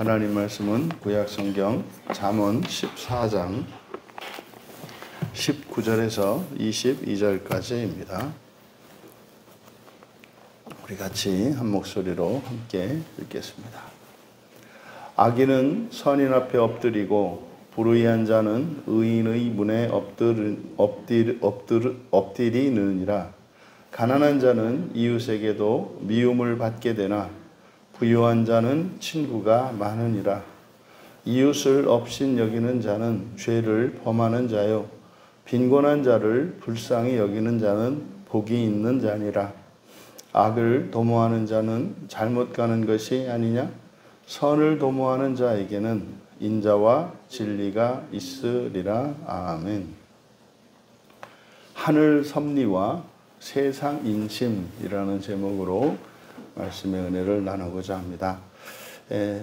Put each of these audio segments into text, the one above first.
하나님 말씀은 구약성경 잠언 14장 19절에서 22절까지입니다. 우리 같이 한 목소리로 함께 읽겠습니다. 악인은 선인 앞에 엎드리고 불의한 자는 의인의 문에 엎드리느니라. 가난한 자는 이웃에게도 미움을 받게 되나 부유한 자는 친구가 많으니라. 이웃을 업신 여기는 자는 죄를 범하는 자요 빈곤한 자를 불쌍히 여기는 자는 복이 있는 자니라. 악을 도모하는 자는 잘못 가는 것이 아니냐? 선을 도모하는 자에게는 인자와 진리가 있으리라. 아멘. 하늘 섭리와 세상 인심이라는 제목으로 말씀의 은혜를 나누고자 합니다.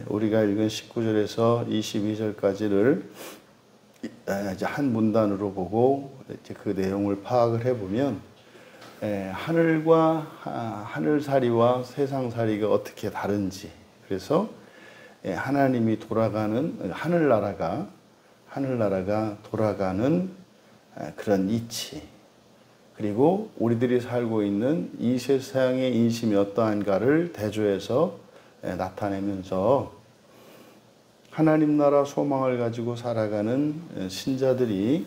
우리가 읽은 19절에서 22절까지를 이제 한 문단으로 보고 이제 그 내용을 파악을 해보면 하늘살이와 세상살이가 어떻게 다른지, 그래서 하나님이 돌아가는 하늘나라가 돌아가는 그런 이치, 그리고 우리들이 살고 있는 이 세상의 인심이 어떠한가를 대조해서 나타내면서 하나님 나라 소망을 가지고 살아가는 신자들이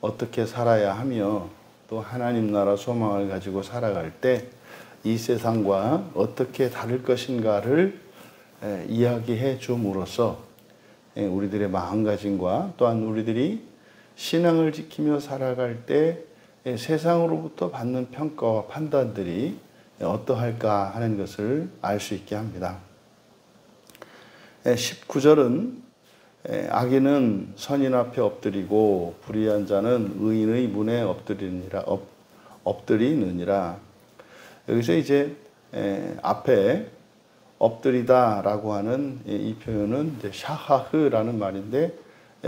어떻게 살아야 하며, 또 하나님 나라 소망을 가지고 살아갈 때 이 세상과 어떻게 다를 것인가를 이야기해 줌으로써 우리들의 마음가짐과 또한 우리들이 신앙을 지키며 살아갈 때 세상으로부터 받는 평가와 판단들이 어떠할까 하는 것을 알 수 있게 합니다. 19절은 악인은 선인 앞에 엎드리고 불의한 자는 의인의 문에 엎드리느니라. 여기서 이제 앞에 엎드리다라고 하는 이 표현은 이제 샤하흐라는 말인데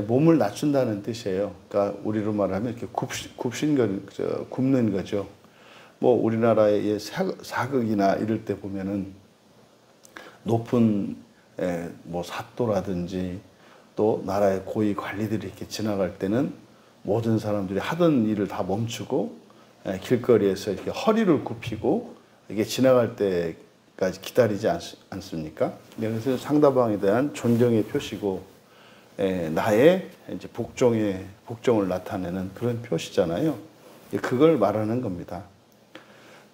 몸을 낮춘다는 뜻이에요. 그러니까 우리로 말하면 이렇게 굽는 거죠. 뭐 우리나라의 사극이나 이럴 때 보면은 높은 뭐 사또라든지 또 나라의 고위 관리들이 이렇게 지나갈 때는 모든 사람들이 하던 일을 다 멈추고 길거리에서 이렇게 허리를 굽히고 이게 지나갈 때까지 기다리지 않습니까? 그래서 상대방에 대한 존경의 표시고 나의 이제 복종을 나타내는 그런 표시잖아요. 그걸 말하는 겁니다.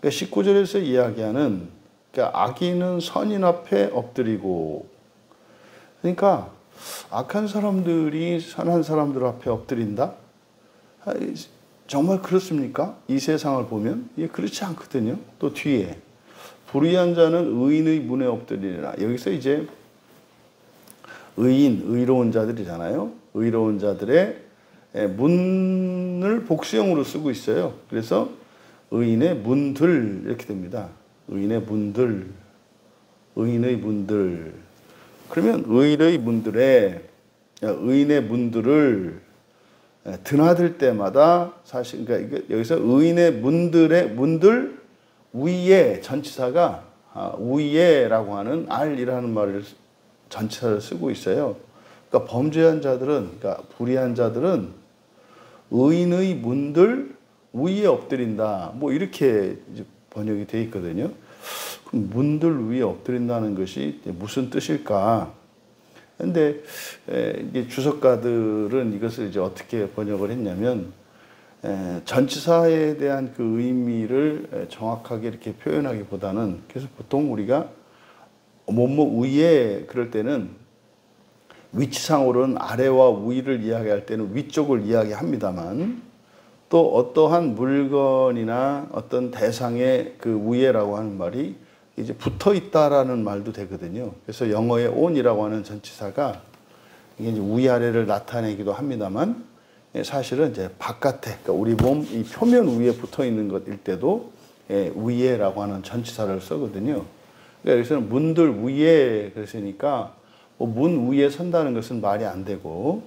그러니까 19절에서 이야기하는, 그러니까 악인은 선인 앞에 엎드리고, 그러니까 악한 사람들이 선한 사람들 앞에 엎드린다? 정말 그렇습니까? 이 세상을 보면 그렇지 않거든요. 또 뒤에 불의한 자는 의인의 문에 엎드리리라. 여기서 이제 의로운 자들이잖아요. 의로운 자들의 문을 복수형으로 쓰고 있어요. 그래서 의인의 문들 이렇게 됩니다. 의인의 문들. 그러면 의인의 문들을 드나들 때마다 사실, 그러니까 여기서 의인의 문들 위에 전치사가 위에라고 하는 R이라는 말을 전치사를 쓰고 있어요. 그러니까 범죄한 자들은, 그러니까 불의한 자들은 의인의 문들 위에 엎드린다. 뭐 이렇게 이제 번역이 되어 있거든요. 그럼 문들 위에 엎드린다는 것이 무슨 뜻일까? 근데 이게 주석가들은 이것을 이제 어떻게 번역을 했냐면, 전치사에 대한 그 의미를 정확하게 이렇게 표현하기보다는, 그래서 보통 우리가 뭐뭐 위에 그럴 때는 위치상으로는 아래와 위를 이야기할 때는 위쪽을 이야기합니다만, 또 어떠한 물건이나 어떤 대상의 그 위에라고 하는 말이 이제 붙어 있다라는 말도 되거든요. 그래서 영어의 on이라고 하는 전치사가 이게 이제 위아래를 나타내기도 합니다만, 사실은 이제 바깥에, 그러니까 우리 몸 이 표면 위에 붙어 있는 것일 때도 위에라고 하는 전치사를 쓰거든요. 그러니까 여기서는 문들 위에 그랬으니까 문 위에 선다는 것은 말이 안 되고,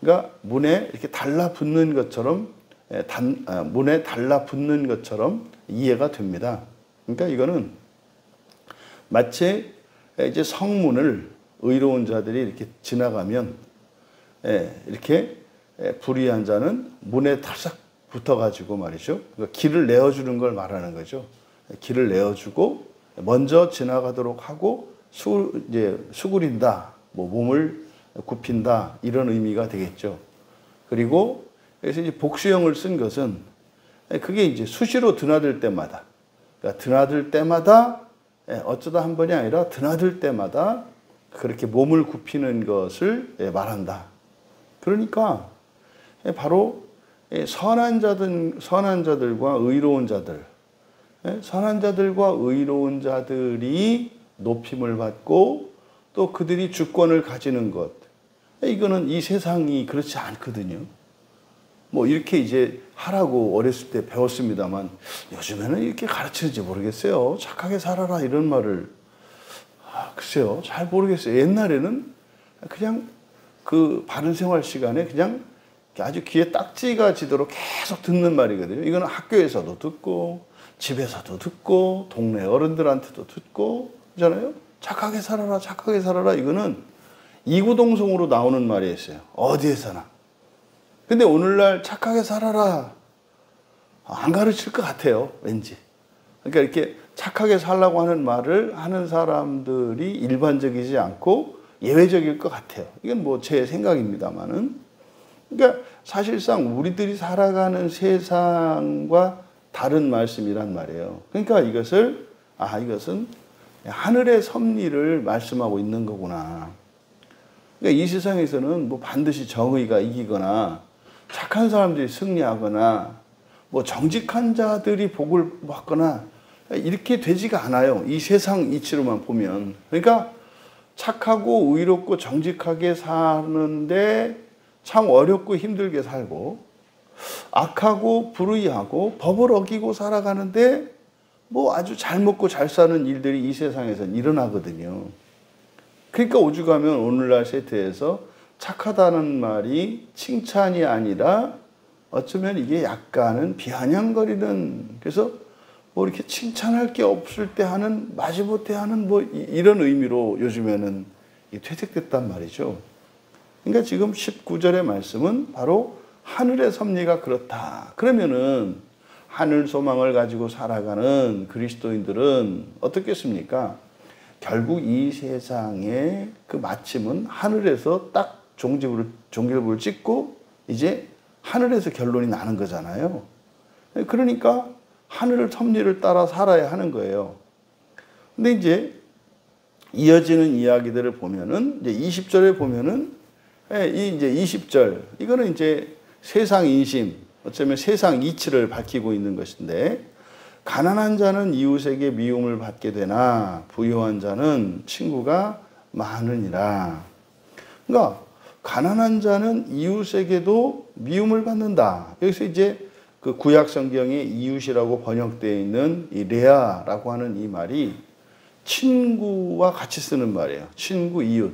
그러니까 문에 이렇게 달라붙는 것처럼 문에 달라붙는 것처럼 이해가 됩니다. 그러니까 이거는 마치 이제 성문을 의로운 자들이 이렇게 지나가면 이렇게 불의한 자는 문에 탈싹 붙어가지고 말이죠. 그러니까 길을 내어주는 걸 말하는 거죠. 길을 내어주고 먼저 지나가도록 하고 이제 수그린다, 뭐 몸을 굽힌다 이런 의미가 되겠죠. 그리고 그래서 이제 복수형을 쓴 것은 그게 이제 수시로 드나들 때마다, 그러니까 드나들 때마다 어쩌다 한 번이 아니라 드나들 때마다 그렇게 몸을 굽히는 것을 말한다. 그러니까 바로 선한 자들과 의로운 자들, 선한 자들과 의로운 자들이 높임을 받고 또 그들이 주권을 가지는 것, 이거는 이 세상이 그렇지 않거든요. 뭐 이렇게 이제 하라고 어렸을 때 배웠습니다만 요즘에는 이렇게 가르치는지 모르겠어요. 착하게 살아라 이런 말을 글쎄요, 잘 모르겠어요. 옛날에는 그냥 그 바른 생활 시간에 그냥 아주 귀에 딱지가 지도록 계속 듣는 말이거든요. 이거는 학교에서도 듣고 집에서도 듣고 동네 어른들한테도 듣고 그러잖아요. 착하게 살아라, 착하게 살아라. 이거는 이구동성으로 나오는 말이었어요. 어디에서나. 근데 오늘날 착하게 살아라 안 가르칠 것 같아요. 왠지. 그러니까 이렇게 착하게 살라고 하는 말을 하는 사람들이 일반적이지 않고 예외적일 것 같아요. 이건 뭐 제 생각입니다만은. 그러니까 사실상 우리들이 살아가는 세상과 다른 말씀이란 말이에요. 그러니까 이것은 하늘의 섭리를 말씀하고 있는 거구나. 그러니까 이 세상에서는 뭐 반드시 정의가 이기거나 착한 사람들이 승리하거나 뭐 정직한 자들이 복을 받거나 이렇게 되지가 않아요. 이 세상 이치로만 보면. 그러니까 착하고 의롭고 정직하게 사는데 참 어렵고 힘들게 살고 악하고 불의하고 법을 어기고 살아가는데 뭐 아주 잘 먹고 잘 사는 일들이 이 세상에서는 일어나거든요. 그러니까 오죽하면 오늘날 세태에서 착하다는 말이 칭찬이 아니라 어쩌면 이게 약간은 비아냥거리는, 그래서 뭐 이렇게 칭찬할 게 없을 때 하는 마지못해 하는 뭐 이런 의미로 요즘에는 퇴색됐단 말이죠. 그러니까 지금 19절의 말씀은 바로 하늘의 섭리가 그렇다. 그러면은 하늘 소망을 가지고 살아가는 그리스도인들은 어떻겠습니까? 결국 이 세상의 그 마침은 하늘에서 딱 종결부를 찍고 이제 하늘에서 결론이 나는 거잖아요. 그러니까 하늘 섭리를 따라 살아야 하는 거예요. 근데 이제 이어지는 이야기들을 보면은 이제 20절에 보면은 이제 20절 이거는 이제 세상 인심, 어쩌면 세상 이치를 밝히고 있는 것인데, 가난한 자는 이웃에게 미움을 받게 되나 부유한 자는 친구가 많으니라. 그러니까 가난한 자는 이웃에게도 미움을 받는다. 여기서 이제 그 구약 성경에 이웃이라고 번역되어 있는 이 레아라고 하는 이 말이 친구와 같이 쓰는 말이에요. 친구, 이웃.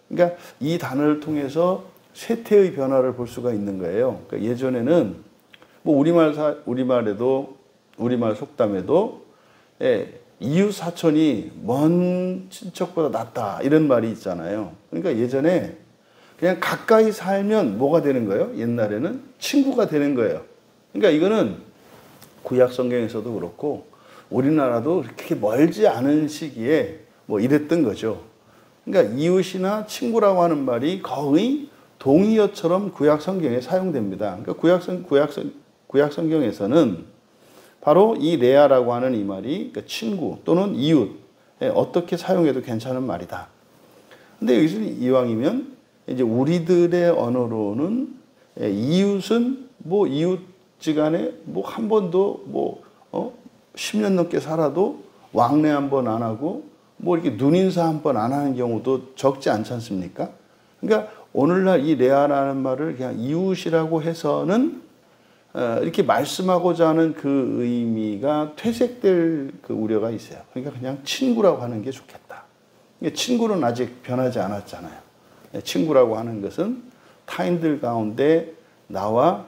그러니까 이 단어를 통해서 세태의 변화를 볼 수가 있는 거예요. 그러니까 예전에는 뭐 우리말 속담에도 이웃 사촌이 먼 친척보다 낫다 이런 말이 있잖아요. 그러니까 예전에 그냥 가까이 살면 뭐가 되는 거예요? 옛날에는 친구가 되는 거예요. 그러니까 이거는 구약 성경에서도 그렇고 우리나라도 그렇게 멀지 않은 시기에 뭐 이랬던 거죠. 그러니까 이웃이나 친구라고 하는 말이 거의 동의어처럼 구약 성경에 사용됩니다. 그러니까 구약 성경에서는 바로 이 레아라고 하는 이 말이 그러니까 친구 또는 이웃 어떻게 사용해도 괜찮은 말이다. 근데 여기서 이왕이면 이제 우리들의 언어로는 이웃은 뭐 이웃지간에 뭐 한 번도 뭐 10년 넘게 살아도 왕래 한 번 안 하고 뭐 이렇게 눈인사 한 번 안 하는 경우도 적지 않지 않습니까? 그러니까 오늘날 이 레아라는 말을 그냥 이웃이라고 해서는 이렇게 말씀하고자 하는 그 의미가 퇴색될 그 우려가 있어요. 그러니까 그냥 친구라고 하는 게 좋겠다. 친구는 아직 변하지 않았잖아요. 친구라고 하는 것은 타인들 가운데 나와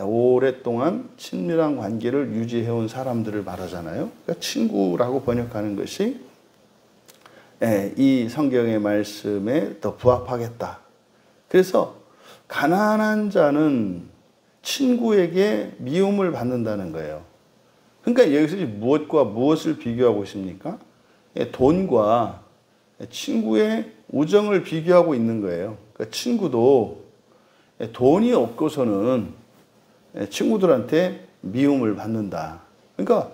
오랫동안 친밀한 관계를 유지해온 사람들을 말하잖아요. 그러니까 친구라고 번역하는 것이 이 성경의 말씀에 더 부합하겠다. 그래서 가난한 자는 친구에게 미움을 받는다는 거예요. 그러니까 여기서 무엇과 무엇을 비교하고 있습니까? 돈과 친구의 우정을 비교하고 있는 거예요. 그러니까 친구도 돈이 없고서는 친구들한테 미움을 받는다. 그러니까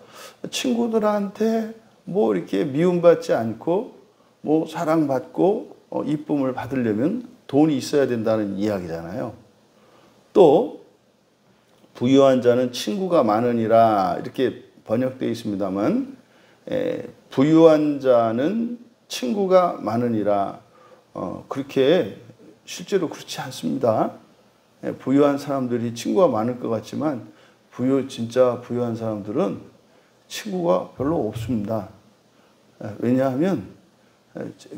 친구들한테 뭐 이렇게 미움받지 않고 뭐 사랑받고 이쁨을 받으려면 돈이 있어야 된다는 이야기잖아요. 또 부유한 자는 친구가 많으니라 이렇게 번역되어 있습니다만 부유한 자는 친구가 많으니라 그렇게 실제로 그렇지 않습니다. 부유한 사람들이 친구가 많을 것 같지만 진짜 부유한 사람들은 친구가 별로 없습니다. 왜냐하면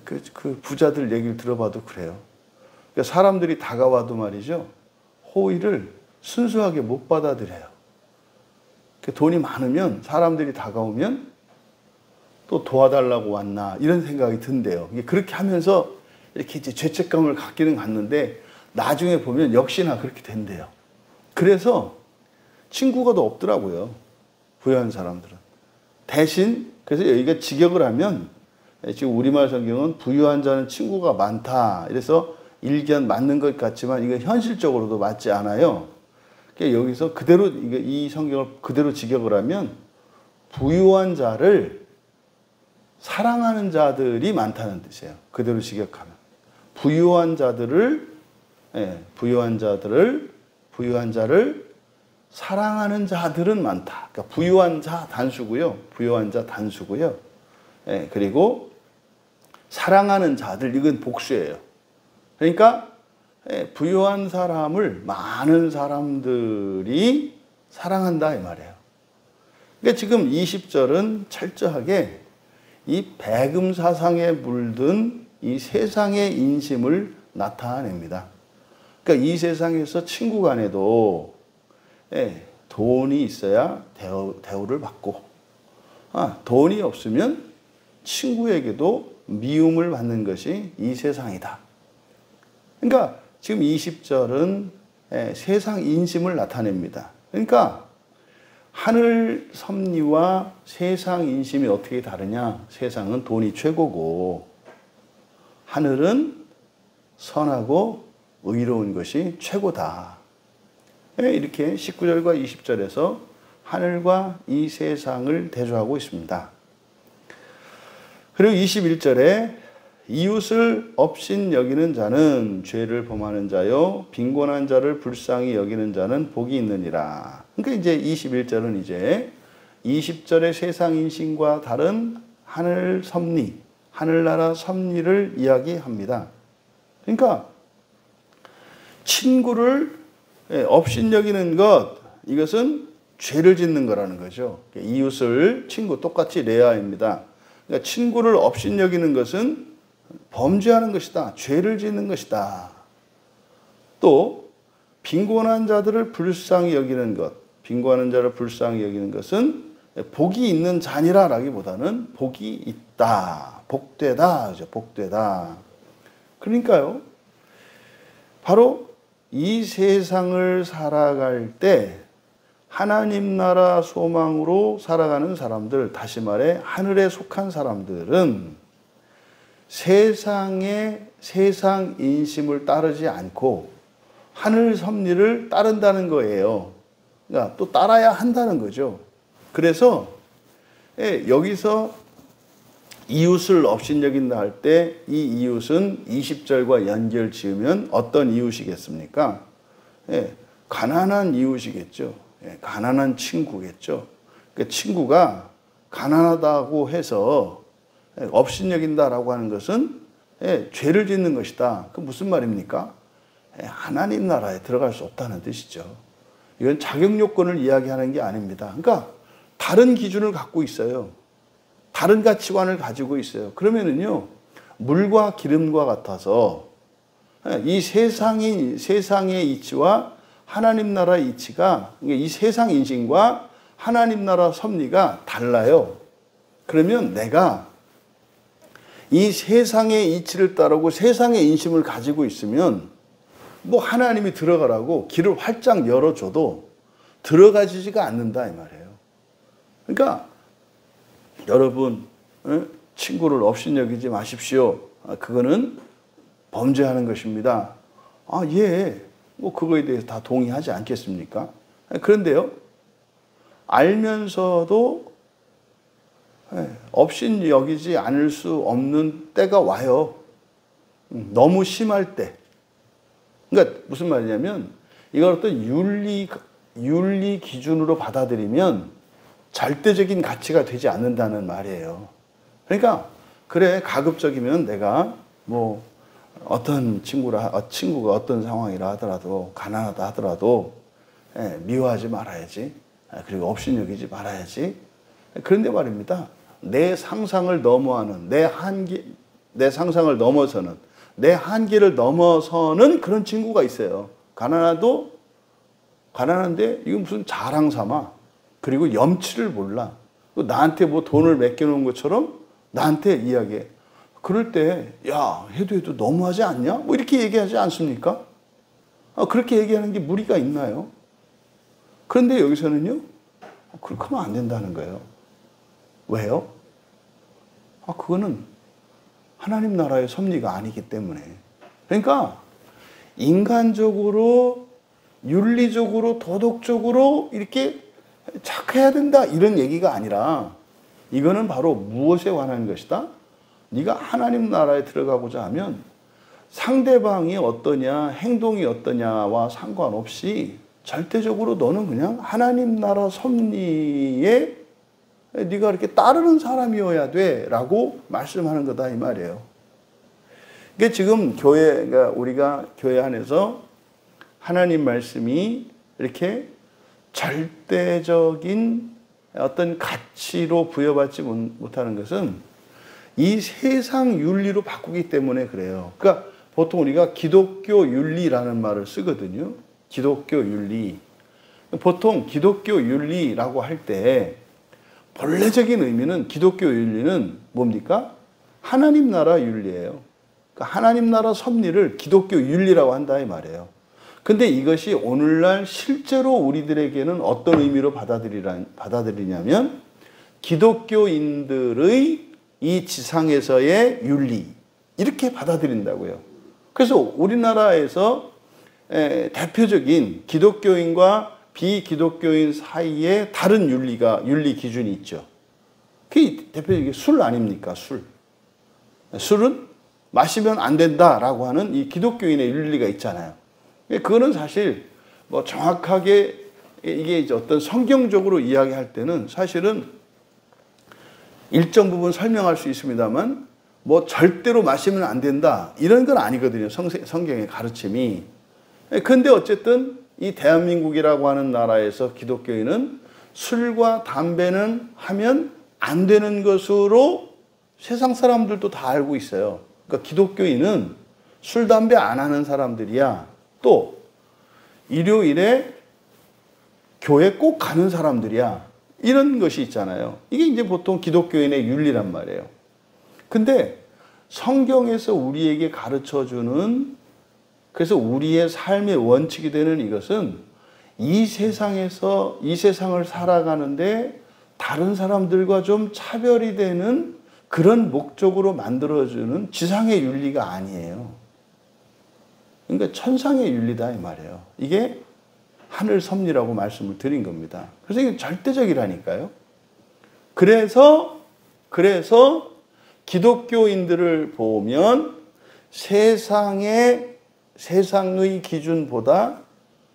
그 부자들 얘기를 들어봐도 그래요. 그러니까 사람들이 다가와도 말이죠. 호의를 순수하게 못 받아들여요. 돈이 많으면 사람들이 다가오면 또 도와달라고 왔나 이런 생각이 든대요. 그렇게 하면서 이렇게 이제 죄책감을 갖기는 갖는데 나중에 보면 역시나 그렇게 된대요. 그래서 친구가 더 없더라고요. 부유한 사람들은. 대신 그래서 여기가 직역을 하면 지금 우리말 성경은 부유한 자는 친구가 많다. 이래서 일견 맞는 것 같지만 이건 현실적으로도 맞지 않아요. 그러니까 여기서 그대로 이 성경을 그대로 직역을 하면 부유한 자를 사랑하는 자들이 많다는 뜻이에요. 그대로 직역하면. 부유한 자를 사랑하는 자들은 많다. 그러니까 부유한 자 단수고요. 부유한 자 단수고요. 그리고 사랑하는 자들 이건 복수예요. 그러니까 부유한 사람을 많은 사람들이 사랑한다 이 말이에요. 그러니까 지금 20절은 철저하게 이 배금 사상에 물든 이 세상의 인심을 나타냅니다. 그러니까 이 세상에서 친구 간에도 돈이 있어야 대우를 받고 돈이 없으면 친구에게도 미움을 받는 것이 이 세상이다. 그러니까 지금 20절은 세상 인심을 나타냅니다. 그러니까 하늘 섭리와 세상 인심이 어떻게 다르냐? 세상은 돈이 최고고 하늘은 선하고 의로운 것이 최고다. 이렇게 19절과 20절에서 하늘과 이 세상을 대조하고 있습니다. 그리고 21절에 이웃을 업신 여기는 자는 죄를 범하는 자요 빈곤한 자를 불쌍히 여기는 자는 복이 있느니라. 그러니까 이제 21절은 이제 20절의 세상 인심과 다른 하늘 섭리, 하늘나라 섭리를 이야기합니다. 그러니까 친구를 업신 여기는 것, 이것은 죄를 짓는 거라는 거죠. 이웃을 친구 똑같이 레아입니다. 그러니까 친구를 업신 여기는 것은 범죄하는 것이다. 죄를 짓는 것이다. 또 빈곤한 자들을 불쌍히 여기는 것, 빈곤한 자를 불쌍히 여기는 것은 복이 있는 자니라라기보다는 복이 있다. 복되다. 복되다. 그러니까요. 바로 이 세상을 살아갈 때 하나님 나라 소망으로 살아가는 사람들, 다시 말해 하늘에 속한 사람들은 세상의 세상 인심을 따르지 않고 하늘 섭리를 따른다는 거예요. 그러니까 또 따라야 한다는 거죠. 그래서 여기서 이웃을 업신 여긴다 할 때 이 이웃은 20절과 연결 지으면 어떤 이웃이겠습니까? 가난한 이웃이겠죠. 가난한 친구겠죠. 그러니까 친구가 가난하다고 해서 업신 여긴다라고 하는 것은 죄를 짓는 것이다. 그 무슨 말입니까? 하나님 나라에 들어갈 수 없다는 뜻이죠. 이건 자격 요건을 이야기하는 게 아닙니다. 그러니까 다른 기준을 갖고 있어요. 다른 가치관을 가지고 있어요. 그러면은요, 물과 기름과 같아서 이 세상의 이치와 하나님 나라의 이치가, 이 세상 인식과 하나님 나라 섭리가 달라요. 그러면 내가 이 세상의 이치를 따르고 세상의 인심을 가지고 있으면 뭐 하나님이 들어가라고 길을 활짝 열어줘도 들어가지지가 않는다 이 말이에요. 그러니까 여러분 친구를 업신여기지 마십시오. 그거는 범죄하는 것입니다. 예. 뭐 그거에 대해서 다 동의하지 않겠습니까? 그런데요. 알면서도 업신여기지 않을 수 없는 때가 와요. 너무 심할 때. 그러니까 무슨 말이냐면 이걸 어떤 윤리 기준으로 받아들이면 절대적인 가치가 되지 않는다는 말이에요. 그러니까 그래 가급적이면 내가 뭐 어떤 친구가 어떤 상황이라 하더라도 가난하다 하더라도 미워하지 말아야지. 그리고 업신여기지 말아야지. 그런데 말입니다. 내 상상을 넘어하는 내 상상을 넘어서는 내 한계를 넘어서는 그런 친구가 있어요. 가난한데 이건 무슨 자랑 삼아. 그리고 염치를 몰라. 나한테 뭐 돈을 맡겨놓은 것처럼 나한테 이야기해. 그럴 때 야 해도 너무하지 않냐? 뭐 이렇게 얘기하지 않습니까? 그렇게 얘기하는 게 무리가 있나요? 그런데 여기서는요. 그렇게 하면 안 된다는 거예요. 왜요? 그거는 하나님 나라의 섭리가 아니기 때문에. 그러니까 인간적으로 윤리적으로 도덕적으로 이렇게 착해야 된다 이런 얘기가 아니라 이거는 바로 무엇에 관한 것이다? 네가 하나님 나라에 들어가고자 하면 상대방이 어떠냐 행동이 어떠냐와 상관없이 절대적으로 너는 그냥 하나님 나라 섭리에 네가 이렇게 따르는 사람이어야 돼 라고 말씀하는 거다 이 말이에요. 그러니까 지금 그러니까 우리가 교회 안에서 하나님 말씀이 이렇게 절대적인 어떤 가치로 부여받지 못하는 것은 이 세상 윤리로 바꾸기 때문에 그래요. 그러니까 보통 우리가 기독교 윤리라는 말을 쓰거든요. 기독교 윤리. 보통 기독교 윤리라고 할 때 본래적인 의미는 기독교 윤리는 뭡니까? 하나님 나라 윤리예요. 그러니까 하나님 나라 섭리를 기독교 윤리라고 한다 이 말이에요. 근데 이것이 오늘날 실제로 우리들에게는 어떤 의미로 받아들이냐면 기독교인들의 이 지상에서의 윤리 이렇게 받아들인다고요. 그래서 우리나라에서 대표적인 기독교인과 비기독교인 사이에 다른 윤리 기준이 있죠. 그게 대표적인 술 아닙니까? 술은 마시면 안 된다라고 하는 이 기독교인의 윤리가 있잖아요. 그거는 사실 뭐 정확하게 이게 이제 어떤 성경적으로 이야기할 때는 사실은 일정 부분 설명할 수 있습니다만 뭐 절대로 마시면 안 된다 이런 건 아니거든요. 성경의 가르침이. 근데 어쨌든 이 대한민국이라고 하는 나라에서 기독교인은 술과 담배는 하면 안 되는 것으로 세상 사람들도 다 알고 있어요. 그러니까 기독교인은 술, 담배 안 하는 사람들이야. 또 일요일에 교회 꼭 가는 사람들이야. 이런 것이 있잖아요. 이게 이제 보통 기독교인의 윤리란 말이에요. 근데 성경에서 우리에게 가르쳐주는 그래서 우리의 삶의 원칙이 되는 이것은 이 세상에서 이 세상을 살아가는데 다른 사람들과 좀 차별이 되는 그런 목적으로 만들어주는 지상의 윤리가 아니에요. 그러니까 천상의 윤리다 이 말이에요. 이게 하늘 섭리라고 말씀을 드린 겁니다. 그래서 이게 절대적이라니까요. 그래서 기독교인들을 보면 세상의 기준보다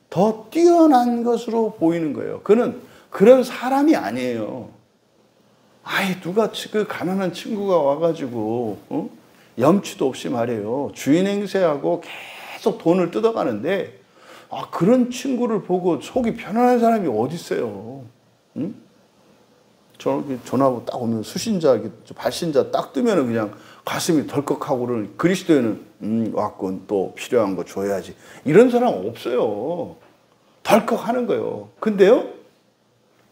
더 뛰어난 것으로 보이는 거예요. 그는 그런 사람이 아니에요. 누가 그 가난한 친구가 와가지고 염치도 없이 말해요. 주인 행세하고 계속 돈을 뜯어가는데 그런 친구를 보고 속이 편안한 사람이 어디 있어요? 응? 전화하고 딱 오면 수신자, 발신자 딱 뜨면 그냥 가슴이 덜컥하고 그러는 그리스도인은 왔군 또 필요한 거 줘야지. 이런 사람 없어요. 덜컥하는 거예요.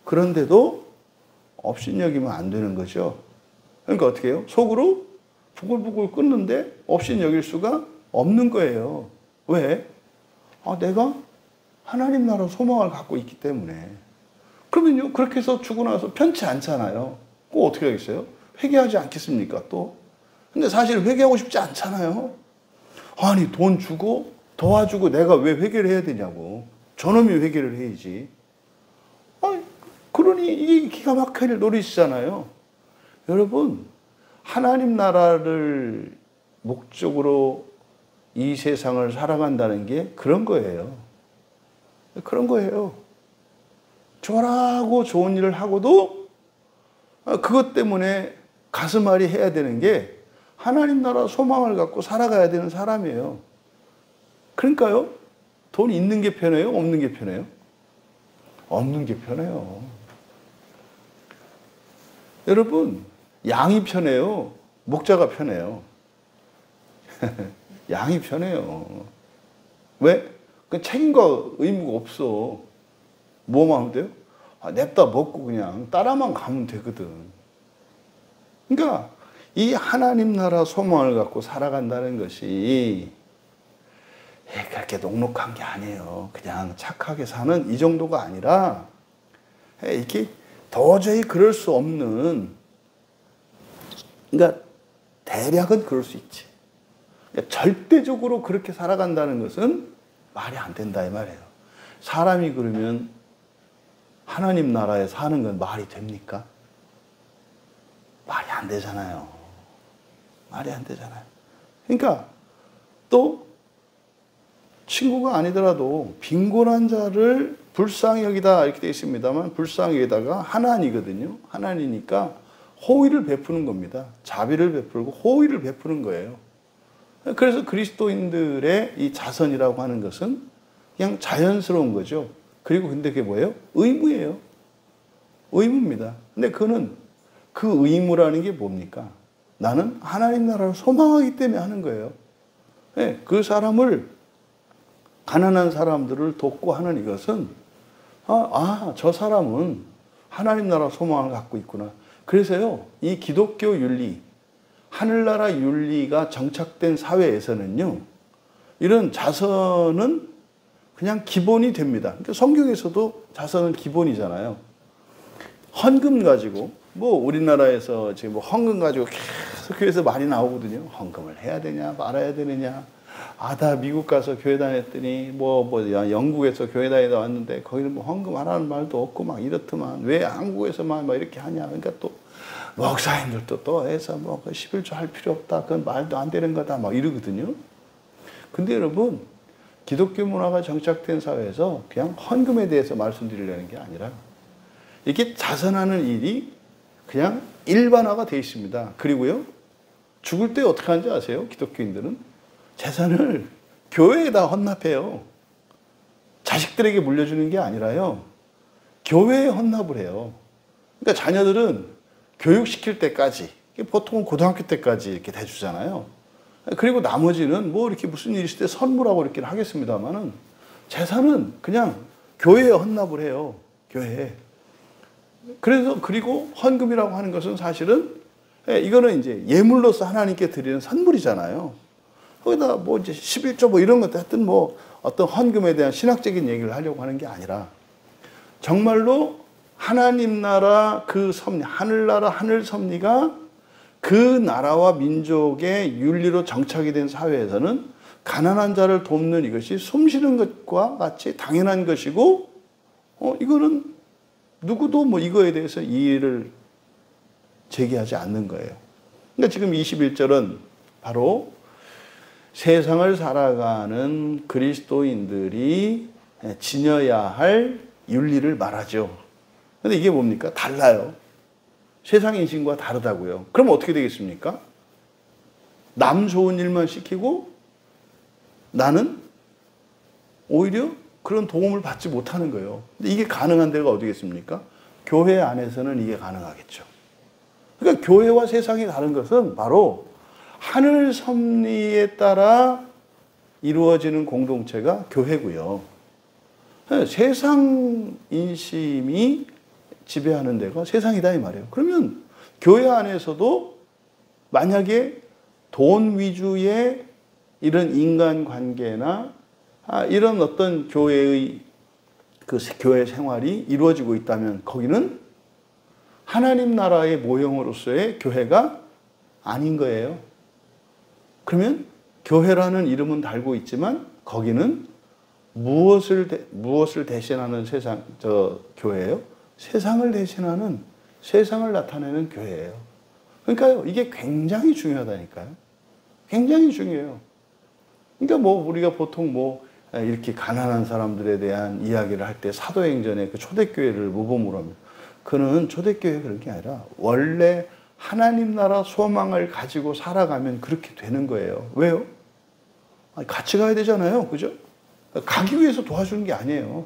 그런데도 업신여기면 안 되는 거죠. 그러니까 어떻게 해요? 속으로 부글부글 끓는데 없인 여길 수가 없는 거예요. 왜? 내가 하나님 나라 소망을 갖고 있기 때문에. 그러면요, 그렇게 해서 주고 나서 편치 않잖아요. 꼭 어떻게 하겠어요? 회개하지 않겠습니까, 또? 근데 사실 회개하고 싶지 않잖아요. 아니, 돈 주고 도와주고 내가 왜 회개를 해야 되냐고. 저놈이 회개를 해야지. 그러니 이게 기가 막힐 노릇이잖아요. 여러분, 하나님 나라를 목적으로 이 세상을 살아간다는 게 그런 거예요. 그런 거예요. 좋아하고 좋은 일을 하고도 그것 때문에 가슴앓이 해야 되는 게 하나님 나라 소망을 갖고 살아가야 되는 사람이에요. 그러니까요, 돈 있는 게 편해요? 없는 게 편해요? 없는 게 편해요. 여러분, 양이 편해요? 목자가 편해요? 양이 편해요. 왜? 그 책임과 의무가 없어. 뭐만 하면 돼요? 냅다 먹고 그냥 따라만 가면 되거든. 그러니까 이 하나님 나라 소망을 갖고 살아간다는 것이 그렇게 녹록한 게 아니에요. 그냥 착하게 사는 이 정도가 아니라 이렇게 도저히 그럴 수 없는, 그러니까 대략은 그럴 수 있지. 그러니까 절대적으로 그렇게 살아간다는 것은 말이 안 된다 이 말이에요. 사람이 그러면 하나님 나라에 사는 건 말이 됩니까? 말이 안 되잖아요. 말이 안 되잖아요. 그러니까 또 친구가 아니더라도 빈곤한 자를 불쌍히 여기다 이렇게 되어 있습니다만, 불쌍히 여기다가 하나니거든요. 하나니니까 호의를 베푸는 겁니다. 자비를 베풀고 호의를 베푸는 거예요. 그래서 그리스도인들의 이 자선이라고 하는 것은 그냥 자연스러운 거죠. 그리고 근데 그게 뭐예요? 의무예요. 의무입니다. 근데 그거는 그 의무라는 게 뭡니까? 나는 하나님 나라를 소망하기 때문에 하는 거예요. 네, 그 사람을, 가난한 사람들을 돕고 하는 이것은 저 사람은 하나님 나라 소망을 갖고 있구나. 그래서요, 이 기독교 윤리, 하늘나라 윤리가 정착된 사회에서는요, 이런 자선은 그냥 기본이 됩니다. 그러니까 성경에서도 자선은 기본이잖아요. 헌금 가지고, 우리나라에서 지금 헌금 가지고 계속 교회에서 많이 나오거든요. 헌금을 해야 되냐, 말아야 되느냐. 나 미국 가서 교회 다녔더니, 영국에서 교회 다니다 왔는데, 거기는 헌금 하라는 말도 없고, 이렇더만, 왜 한국에서만 이렇게 하냐. 그러니까 또, 목사님들도 또 해서 11조 할 필요 없다. 그건 말도 안 되는 거다. 이러거든요. 근데 여러분, 기독교 문화가 정착된 사회에서 그냥 헌금에 대해서 말씀드리려는 게 아니라, 이렇게 자선하는 일이 그냥 일반화가 되어 있습니다. 그리고요, 죽을 때 어떻게 하는지 아세요? 기독교인들은 재산을 교회에다 헌납해요. 자식들에게 물려주는 게 아니라요, 교회에 헌납을 해요. 그러니까 자녀들은 교육시킬 때까지, 보통은 고등학교 때까지 이렇게 대주잖아요. 그리고 나머지는 이렇게 무슨 일이 있을 때 선물하고 이렇게 하겠습니다만은, 재산은 그냥 교회에 헌납을 해요. 교회에. 그리고 헌금이라고 하는 것은 사실은, 이거는 이제 예물로서 하나님께 드리는 선물이잖아요. 거기다 이제 11조 이런 것도 하여튼 어떤 헌금에 대한 신학적인 얘기를 하려고 하는 게 아니라, 정말로 하나님 나라 그 섭리, 하늘나라 하늘 섭리가 그 나라와 민족의 윤리로 정착이 된 사회에서는 가난한 자를 돕는 이것이 숨쉬는 것과 같이 당연한 것이고, 이거는 누구도 이거에 대해서 이의를 제기하지 않는 거예요. 그러니까 지금 21절은 바로 세상을 살아가는 그리스도인들이 지녀야 할 윤리를 말하죠. 근데 이게 뭡니까? 달라요. 세상 인식과 다르다고요. 그럼 어떻게 되겠습니까? 남 좋은 일만 시키고 나는 오히려 그런 도움을 받지 못하는 거예요. 근데 이게 가능한 데가 어디겠습니까? 교회 안에서는 이게 가능하겠죠. 그러니까 교회와 세상이 다른 것은 바로 하늘 섭리에 따라 이루어지는 공동체가 교회고요. 세상 인심이 지배하는 데가 세상이다 이 말이에요. 그러면 교회 안에서도 만약에 돈 위주의 이런 인간관계나 이런 어떤 교회의 그 교회 생활이 이루어지고 있다면 거기는 하나님 나라의 모형으로서의 교회가 아닌 거예요. 그러면 교회라는 이름은 달고 있지만 거기는 무엇을 대신하는 교회예요? 세상을 대신하는, 세상을 나타내는 교회예요. 그러니까요, 이게 굉장히 중요하다니까요. 굉장히 중요해요. 그러니까 우리가 보통 이렇게 가난한 사람들에 대한 이야기를 할 때 사도행전의 그 초대교회를 모범으로 합니다. 그는 초대교회가 그런 게 아니라 원래 하나님 나라 소망을 가지고 살아가면 그렇게 되는 거예요. 왜요? 같이 가야 되잖아요. 그죠? 가기 위해서 도와주는 게 아니에요.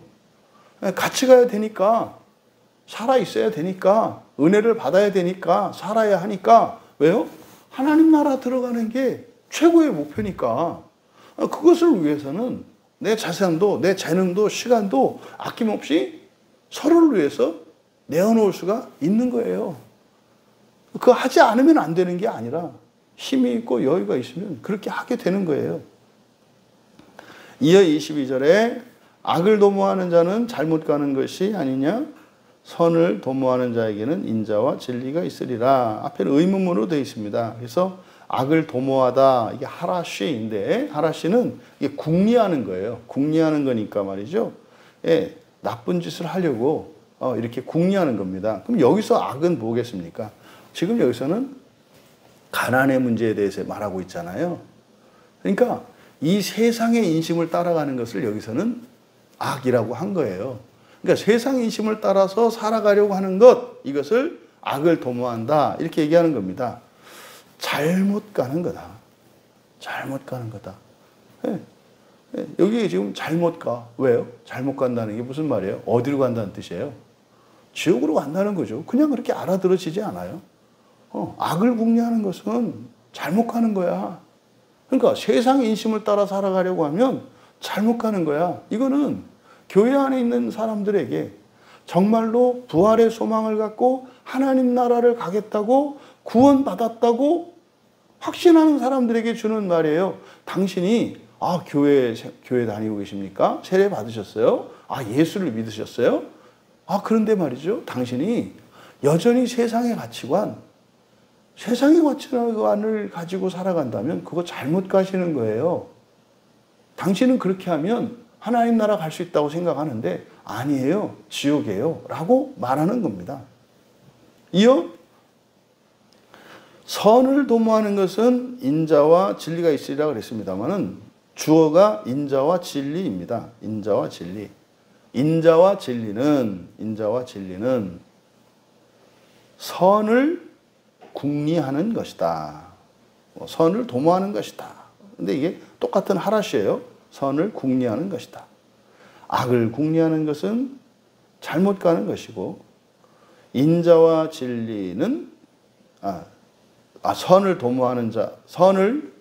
같이 가야 되니까, 살아 있어야 되니까, 은혜를 받아야 되니까, 살아야 하니까. 왜요? 하나님 나라 들어가는 게 최고의 목표니까. 그것을 위해서는 내 자산도, 내 재능도, 시간도 아낌없이 서로를 위해서 내어놓을 수가 있는 거예요. 그거 하지 않으면 안 되는 게 아니라 힘이 있고 여유가 있으면 그렇게 하게 되는 거예요. 이어 22절에 악을 도모하는 자는 잘못 가는 것이 아니냐? 선을 도모하는 자에게는 인자와 진리가 있으리라. 앞에는 의문문으로 되어 있습니다. 그래서 악을 도모하다, 이게 하라시인데, 하라시는 이게 궁리하는 거예요. 궁리하는 거니까 말이죠. 예, 나쁜 짓을 하려고 이렇게 궁리하는 겁니다. 그럼 여기서 악은 뭐겠습니까? 지금 여기서는 가난의 문제에 대해서 말하고 있잖아요. 그러니까 이 세상의 인심을 따라가는 것을 여기서는 악이라고 한 거예요. 그러니까 세상 인심을 따라서 살아가려고 하는 것, 이것을 악을 도모한다, 이렇게 얘기하는 겁니다. 잘못 가는 거다. 잘못 가는 거다. 예. 예. 여기 지금 잘못 가. 왜요? 잘못 간다는 게 무슨 말이에요? 어디로 간다는 뜻이에요? 지옥으로 간다는 거죠. 그냥 그렇게 알아들어지지 않아요. 악을 궁리하는 것은 잘못 가는 거야. 그러니까 세상 인심을 따라 살아가려고 하면 잘못 가는 거야. 이거는 교회 안에 있는 사람들에게 정말로 부활의 소망을 갖고 하나님 나라를 가겠다고 구원받았다고 확신하는 사람들에게 주는 말이에요. 당신이 교회 다니고 계십니까? 세례 받으셨어요? 예수를 믿으셨어요? 그런데 말이죠. 당신이 여전히 세상의 가치관을 가지고 살아간다면 그거 잘못 가시는 거예요. 당신은 그렇게 하면 하나님 나라 갈 수 있다고 생각하는데 아니에요. 지옥이에요. 라고 말하는 겁니다. 이어 선을 도모하는 것은 인자와 진리가 있으리라 그랬습니다만은 주어가 인자와 진리입니다. 인자와 진리. 인자와 진리는 선을 궁리하는 것이다. 선을 도모하는 것이다. 근데 이게 똑같은 하라시예요. 선을 궁리하는 것이다. 악을 궁리하는 것은 잘못 가는 것이고, 인자와 진리는 선을 도모하는 자, 선을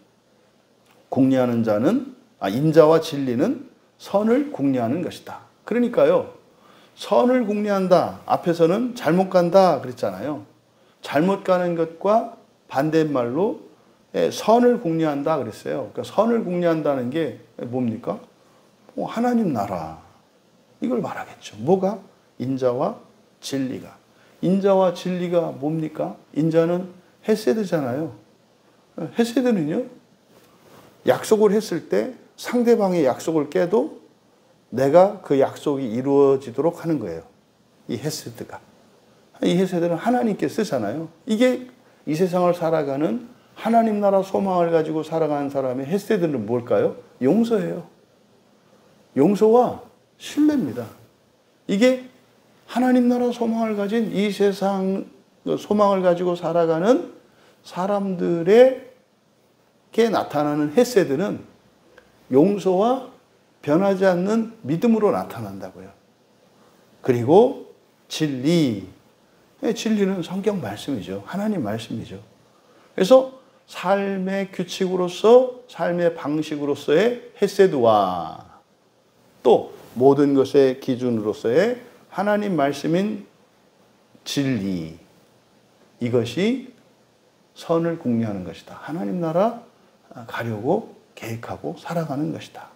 궁리하는 자는 인자와 진리는 선을 궁리하는 것이다. 그러니까요, 선을 궁리한다. 앞에서는 잘못 간다 그랬잖아요. 잘못 가는 것과 반대말로 선을 궁리한다 그랬어요. 그러니까 선을 궁리한다는 게 뭡니까? 하나님 나라. 이걸 말하겠죠. 뭐가? 인자와 진리가. 인자와 진리가 뭡니까? 인자는 헤세드잖아요. 헤세드는요, 약속을 했을 때 상대방의 약속을 깨도 내가 그 약속이 이루어지도록 하는 거예요. 이 헤세드가. 이 헤세드는 하나님께 쓰잖아요. 이게 이 세상을 살아가는 하나님 나라 소망을 가지고 살아가는 사람의 헤세드는 뭘까요? 용서예요. 용서와 신뢰입니다. 이게 하나님 나라 소망을 가진 이 세상 소망을 가지고 살아가는 사람들에게 나타나는 헤세드는 용서와 변하지 않는 믿음으로 나타난다고요. 그리고 진리. 진리는 성경 말씀이죠. 하나님 말씀이죠. 그래서 삶의 규칙으로서, 삶의 방식으로서의 헤세드와 또 모든 것의 기준으로서의 하나님 말씀인 진리, 이것이 선을 궁리하는 것이다. 하나님 나라 가려고 계획하고 살아가는 것이다.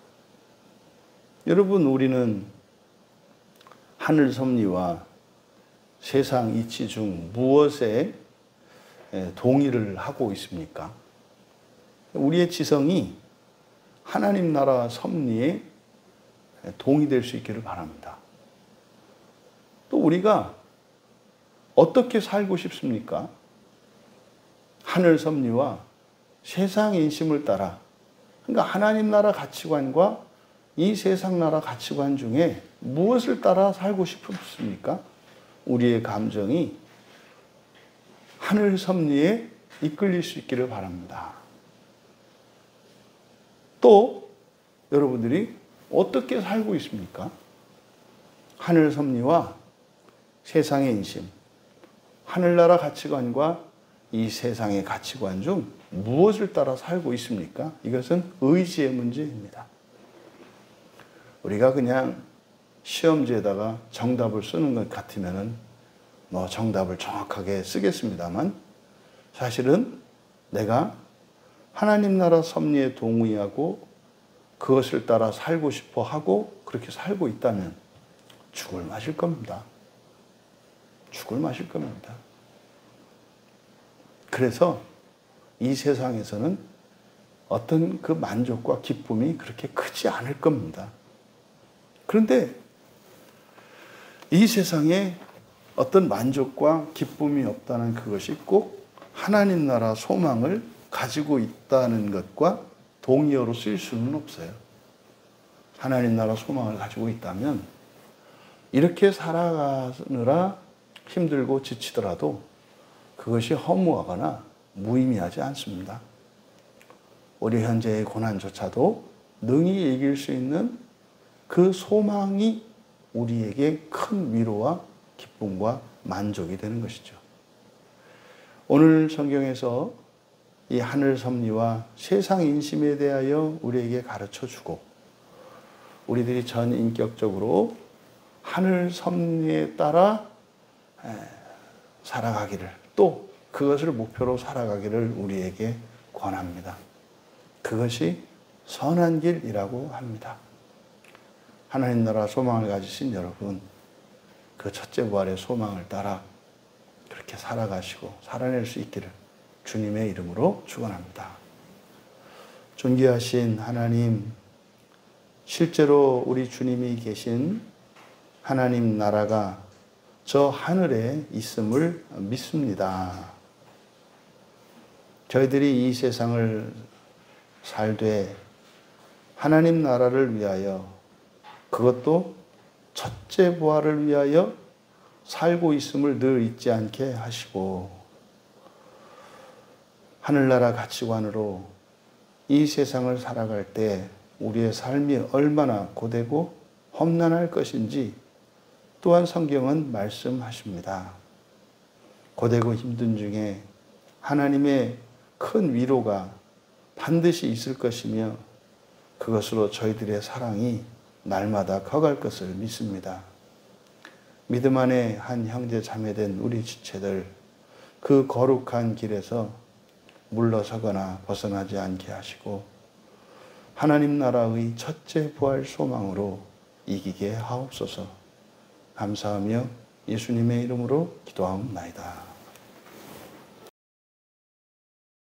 여러분, 우리는 하늘 섭리와 세상 이치 중 무엇에 동의를 하고 있습니까? 우리의 지성이 하나님 나라 섭리에 동의될 수 있기를 바랍니다. 또 우리가 어떻게 살고 싶습니까? 하늘 섭리와 세상 인심을 따라, 그러니까 하나님 나라 가치관과 이 세상 나라 가치관 중에 무엇을 따라 살고 싶습니까? 우리의 감정이 하늘 섭리에 이끌릴 수 있기를 바랍니다. 또 여러분들이 어떻게 살고 있습니까? 하늘 섭리와 세상의 인심, 하늘나라 가치관과 이 세상의 가치관 중 무엇을 따라 살고 있습니까? 이것은 의지의 문제입니다. 우리가 그냥 시험지에다가 정답을 쓰는 것 같으면은 정답을 정확하게 쓰겠습니다만, 사실은 내가 하나님 나라 섭리에 동의하고 그것을 따라 살고 싶어 하고 그렇게 살고 있다면 죽을 마실 겁니다. 죽을 마실 겁니다. 그래서 이 세상에서는 어떤 그 만족과 기쁨이 그렇게 크지 않을 겁니다. 그런데 이 세상에 어떤 만족과 기쁨이 없다는 그것이 꼭 하나님 나라 소망을 가지고 있다는 것과 동의어로 쓰일 수는 없어요. 하나님 나라 소망을 가지고 있다면 이렇게 살아가느라 힘들고 지치더라도 그것이 허무하거나 무의미하지 않습니다. 우리 현재의 고난조차도 능히 이길 수 있는 그 소망이 우리에게 큰 위로와 기쁨과 만족이 되는 것이죠. 오늘 성경에서 이 하늘 섭리와 세상 인심에 대하여 우리에게 가르쳐 주고, 우리들이 전인격적으로 하늘 섭리에 따라 살아가기를, 또 그것을 목표로 살아가기를 우리에게 권합니다. 그것이 선한 길이라고 합니다. 하나님 나라 소망을 가지신 여러분, 그 첫째 부활의 소망을 따라 그렇게 살아가시고 살아낼 수 있기를 주님의 이름으로 축원합니다. 존귀하신 하나님, 실제로 우리 주님이 계신 하나님 나라가 저 하늘에 있음을 믿습니다. 저희들이 이 세상을 살되 하나님 나라를 위하여, 그것도 첫째 부활을 위하여 살고 있음을 늘 잊지 않게 하시고, 하늘나라 가치관으로 이 세상을 살아갈 때 우리의 삶이 얼마나 고되고 험난할 것인지 또한 성경은 말씀하십니다. 고되고 힘든 중에 하나님의 큰 위로가 반드시 있을 것이며 그것으로 저희들의 사랑이 날마다 커갈 것을 믿습니다. 믿음 안에 한 형제 자매된 우리 지체들, 그 거룩한 길에서 물러서거나 벗어나지 않게 하시고 하나님 나라의 첫째 부활 소망으로 이기게 하옵소서. 감사하며 예수님의 이름으로 기도하옵나이다.